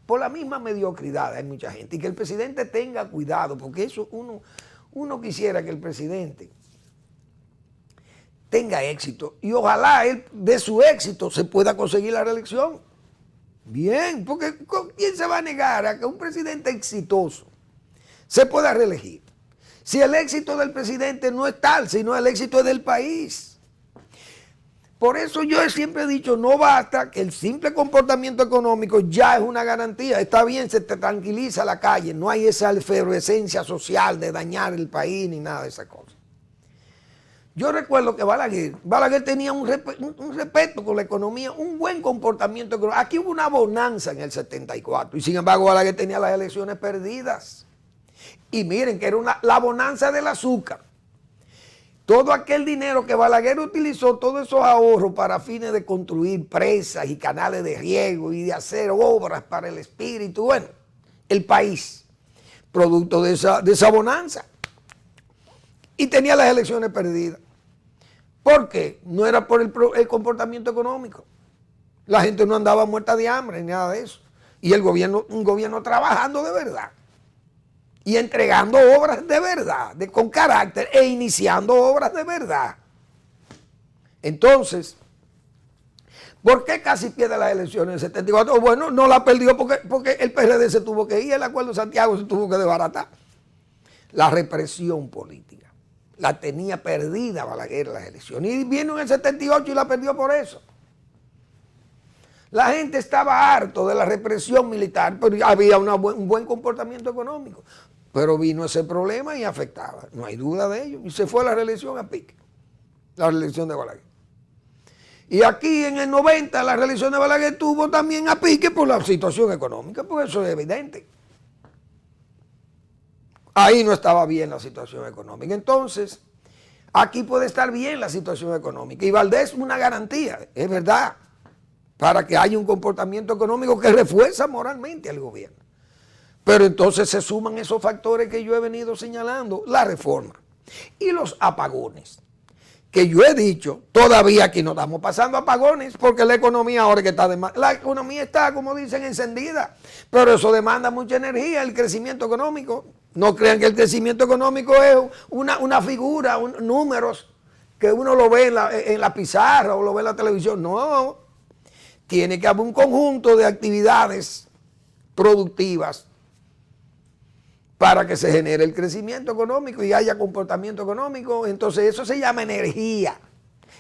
C: por la misma mediocridad, hay mucha gente, y que el presidente tenga cuidado, porque eso uno quisiera que el presidente tenga éxito, y ojalá él de su éxito se pueda conseguir la reelección. Bien, porque ¿quién se va a negar a que un presidente exitoso se pueda reelegir? Si el éxito del presidente no es tal, sino el éxito es del país. Por eso yo siempre he dicho, no basta que el simple comportamiento económico ya es una garantía. Está bien, se te tranquiliza la calle, no hay esa efervescencia social de dañar el país ni nada de esas cosas. Yo recuerdo que Balaguer tenía un respeto con la economía, un buen comportamiento económico. Aquí hubo una bonanza en el 74 y sin embargo Balaguer tenía las elecciones perdidas. Y miren que era la bonanza del azúcar. Todo aquel dinero que Balaguer utilizó, todos esos ahorros para fines de construir presas y canales de riego y de hacer obras para el espíritu, bueno, el país, producto de esa bonanza. Y tenía las elecciones perdidas. ¿Por qué? No era por el comportamiento económico. La gente no andaba muerta de hambre ni nada de eso. Y el gobierno, un gobierno trabajando de verdad. Y entregando obras de verdad, con carácter, e iniciando obras de verdad. Entonces, ¿por qué casi pierde las elecciones en el 74? Bueno, no la perdió porque el PRD se tuvo que ir, el Acuerdo de Santiago se tuvo que desbaratar. La represión política la tenía perdida Balaguer en las elecciones. Y vino en el 78 y la perdió por eso. La gente estaba harto de la represión militar, pero había un buen comportamiento económico. Pero vino ese problema y afectaba, no hay duda de ello. Y se fue la reelección a pique, la reelección de Balaguer. Y aquí en el 90 la reelección de Balaguer tuvo también a pique por la situación económica, porque eso es evidente. Ahí no estaba bien la situación económica. Entonces, aquí puede estar bien la situación económica. Y Valdés es una garantía, es verdad, para que haya un comportamiento económico que refuerza moralmente al gobierno. Pero entonces se suman esos factores que yo he venido señalando, la reforma y los apagones, que yo he dicho, todavía aquí no estamos pasando apagones, porque la economía ahora que está la economía está, como dicen, encendida, pero eso demanda mucha energía, el crecimiento económico. No crean que el crecimiento económico es una figura, números que uno lo ve en la pizarra o lo ve en la televisión. No, tiene que haber un conjunto de actividades productivas para que se genere el crecimiento económico y haya comportamiento económico. Entonces eso se llama energía.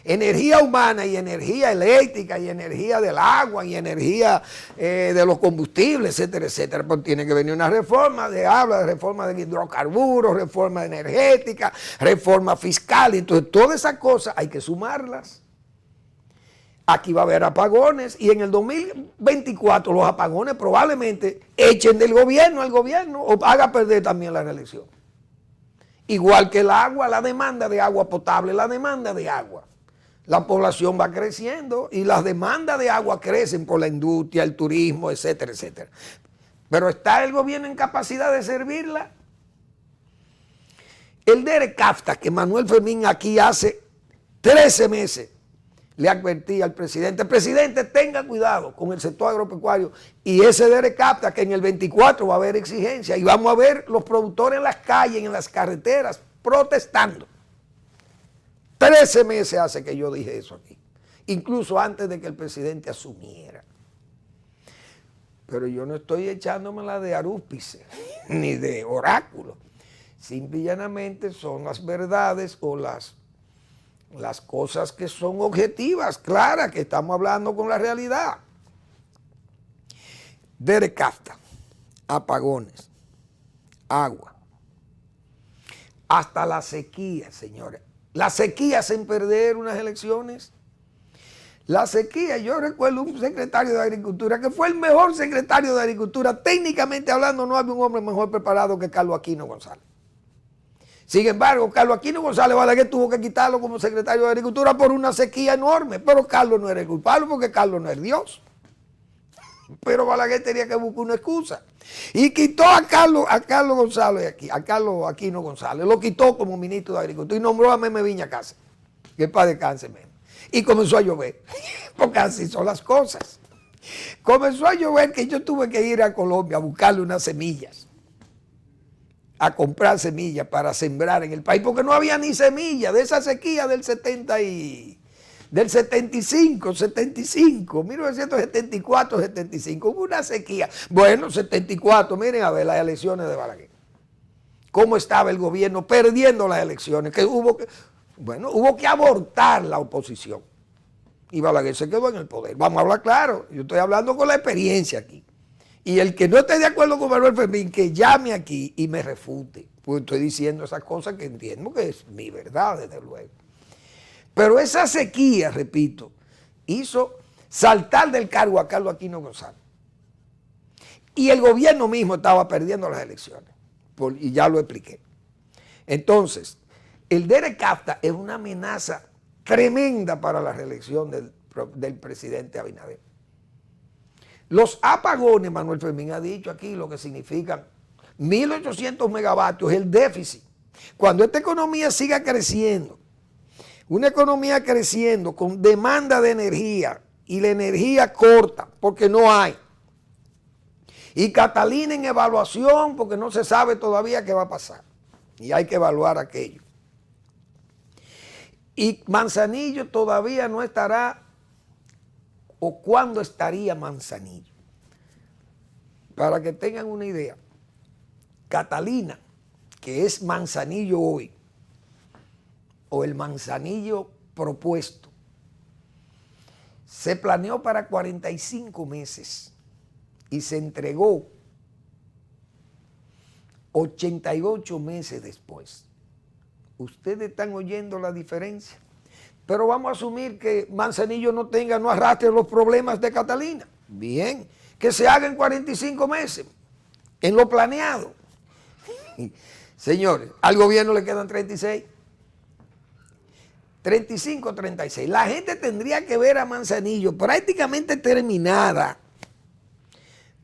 C: Energía humana y energía eléctrica y energía del agua y energía de los combustibles, etcétera, etcétera. Pues tiene que venir una reforma, habla de reforma de hidrocarburos, reforma energética, reforma fiscal. Entonces todas esas cosas hay que sumarlas. Aquí va a haber apagones y en el 2024 los apagones probablemente echen del gobierno al gobierno o haga perder también la reelección. Igual que el agua, la demanda de agua potable, la demanda de agua. La población va creciendo y las demandas de agua crecen por la industria, el turismo, etcétera, etcétera. Pero ¿está el gobierno en capacidad de servirla? El DERECAFTA, que Manuel Fermín aquí hace 13 meses, le advertí al presidente, tenga cuidado con el sector agropecuario y ese DERECAFTA que en el 24 va a haber exigencia y vamos a ver los productores en las calles, en las carreteras, protestando. 13 meses hace que yo dije eso aquí, incluso antes de que el presidente asumiera. Pero yo no estoy echándome la de arúspice, ni de oráculo. Simple y llanamente son las verdades o las cosas que son objetivas, claras, que estamos hablando con la realidad. DERECAFTA, apagones, agua, hasta la sequía, señores. La sequía sin perder unas elecciones, La sequía, yo recuerdo un secretario de Agricultura que fue el mejor secretario de Agricultura, técnicamente hablando, no había un hombre mejor preparado que Carlos Aquino González. Sin embargo, Carlos Aquino González Balaguer tuvo que quitarlo como secretario de Agricultura por una sequía enorme, pero Carlos no era el culpable porque Carlos no es Dios. Pero Balaguer tenía que buscar una excusa. Y quitó a Carlos González, a Carlos Aquino González, lo quitó como ministro de Agricultura y nombró a Meme Viña Casa, que es para descanse menos. Y comenzó a llover, porque así son las cosas. Comenzó a llover que yo tuve que ir a Colombia a buscarle unas semillas, a comprar semillas para sembrar en el país, porque no había ni semillas de esa sequía del 1974, 75, hubo una sequía. Bueno, 74, miren a ver las elecciones de Balaguer. ¿Cómo estaba el gobierno perdiendo las elecciones? Hubo que abortar la oposición. Y Balaguer se quedó en el poder. Vamos a hablar claro, yo estoy hablando con la experiencia aquí. Y el que no esté de acuerdo con Manuel Fermín, que llame aquí y me refute. Pues estoy diciendo esas cosas que entiendo que es mi verdad, desde luego. Pero esa sequía, repito, hizo saltar del cargo a Carlos Aquino González. Y el gobierno mismo estaba perdiendo las elecciones. Y ya lo expliqué. Entonces, el DERECAFTA es una amenaza tremenda para la reelección del presidente Abinader. Los apagones, Manuel Fermín ha dicho aquí lo que significan 1.800 megavatios, el déficit. Cuando esta economía siga creciendo, una economía creciendo con demanda de energía y la energía corta porque no hay, y Catalina en evaluación porque no se sabe todavía qué va a pasar y hay que evaluar aquello. Y Manzanillo todavía no estará, o cuándo estaría Manzanillo. Para que tengan una idea, Catalina, que es Manzanillo hoy, o el Manzanillo propuesto, se planeó para 45 meses y se entregó 88 meses después. Ustedes están oyendo la diferencia. Pero vamos a asumir que Manzanillo no arrastre los problemas de Catalina. Bien, que se haga en 45 meses, en lo planeado. Señores, al gobierno le quedan 36. 35, 36. La gente tendría que ver a Manzanillo prácticamente terminada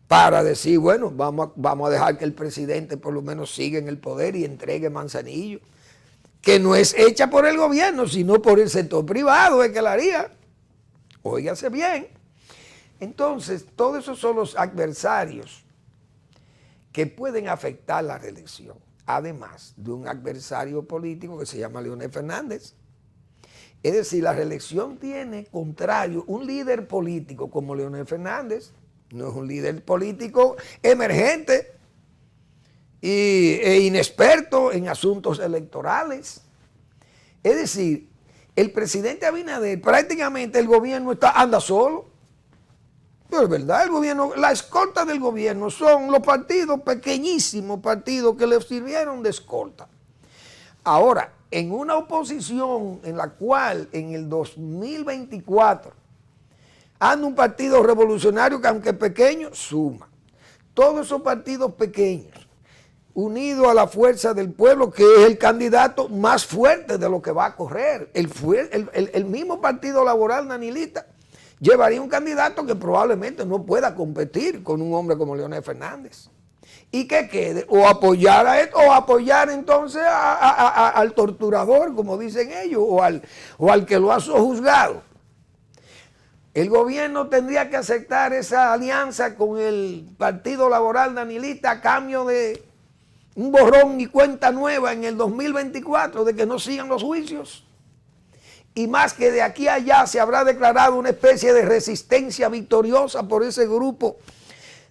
C: para decir, bueno, vamos a dejar que el presidente por lo menos siga en el poder y entregue Manzanillo, que no es hecha por el gobierno, sino por el sector privado, es que la haría. Óigase bien. Entonces, todos esos son los adversarios que pueden afectar la reelección, además de un adversario político que se llama Leonel Fernández. Es decir, la reelección tiene contrario un líder político como Leonel Fernández, no es un líder político emergente e inexperto en asuntos electorales. Es decir, el presidente Abinader, prácticamente el gobierno anda solo. Pero es verdad, el gobierno, la escolta del gobierno son los partidos, pequeñísimos partidos que le sirvieron de escolta. Ahora, en una oposición en la cual en el 2024 anda un partido revolucionario que aunque pequeño, suma. Todos esos partidos pequeños, unidos a la fuerza del pueblo, que es el candidato más fuerte de lo que va a correr. El mismo Partido Laboral Nanilita llevaría un candidato que probablemente no pueda competir con un hombre como Leonel Fernández. Y que quede, o apoyar a esto, o apoyar entonces al torturador, como dicen ellos, o al que lo ha sojuzgado. El gobierno tendría que aceptar esa alianza con el Partido Laboral Nanilita a cambio de un borrón y cuenta nueva en el 2024 de que no sigan los juicios. Y más que de aquí a allá se habrá declarado una especie de resistencia victoriosa por ese grupo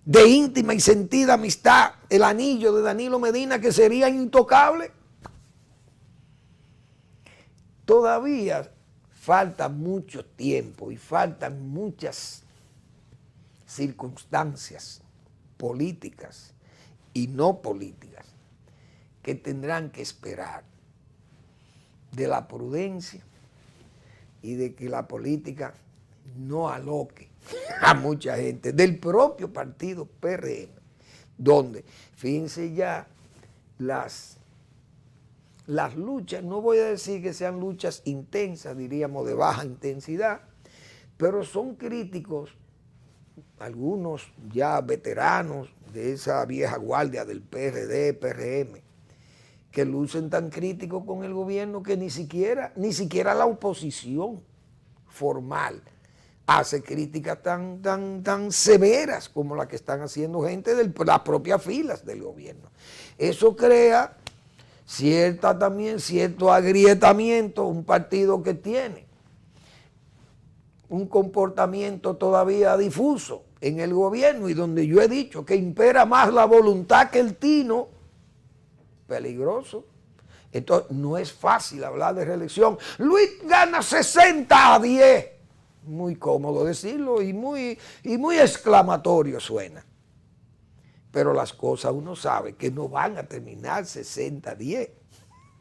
C: de íntima y sentida amistad, el anillo de Danilo Medina, que sería intocable. Todavía falta mucho tiempo y faltan muchas circunstancias políticas y no políticas que tendrán que esperar de la prudencia y de que la política no aloque a mucha gente del propio partido PRM, donde, fíjense ya, las luchas, no voy a decir que sean luchas intensas, diríamos de baja intensidad, pero son críticos, algunos ya veteranos de esa vieja guardia del PRD, PRM, que lucen tan críticos con el gobierno que ni siquiera la oposición formal hace críticas tan severas como las que están haciendo gente de las propias filas del gobierno. Eso crea cierto agrietamiento, un partido que tiene un comportamiento todavía difuso en el gobierno y donde yo he dicho que impera más la voluntad que el tino, peligroso. Entonces no es fácil hablar de reelección. Luis gana 60-10. Muy cómodo decirlo y muy exclamatorio suena. Pero las cosas uno sabe que no van a terminar 60-10,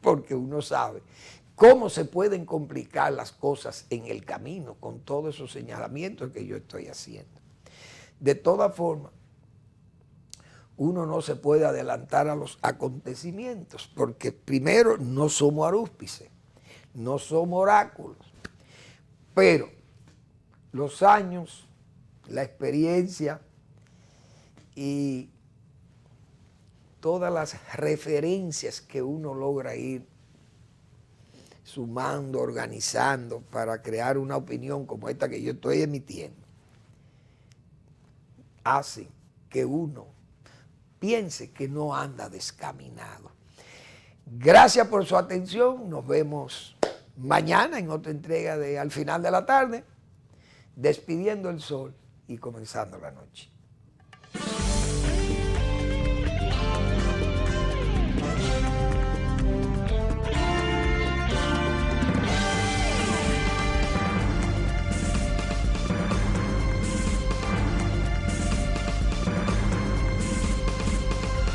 C: porque uno sabe cómo se pueden complicar las cosas en el camino con todos esos señalamientos que yo estoy haciendo. De todas formas, uno no se puede adelantar a los acontecimientos, porque primero no somos arúspices, no somos oráculos, pero los años, la experiencia y todas las referencias que uno logra ir sumando, organizando para crear una opinión como esta que yo estoy emitiendo, hacen que uno piense que no anda descaminado. Gracias por su atención. Nos vemos mañana en otra entrega de Al Final de la Tarde, despidiendo el sol y comenzando la noche.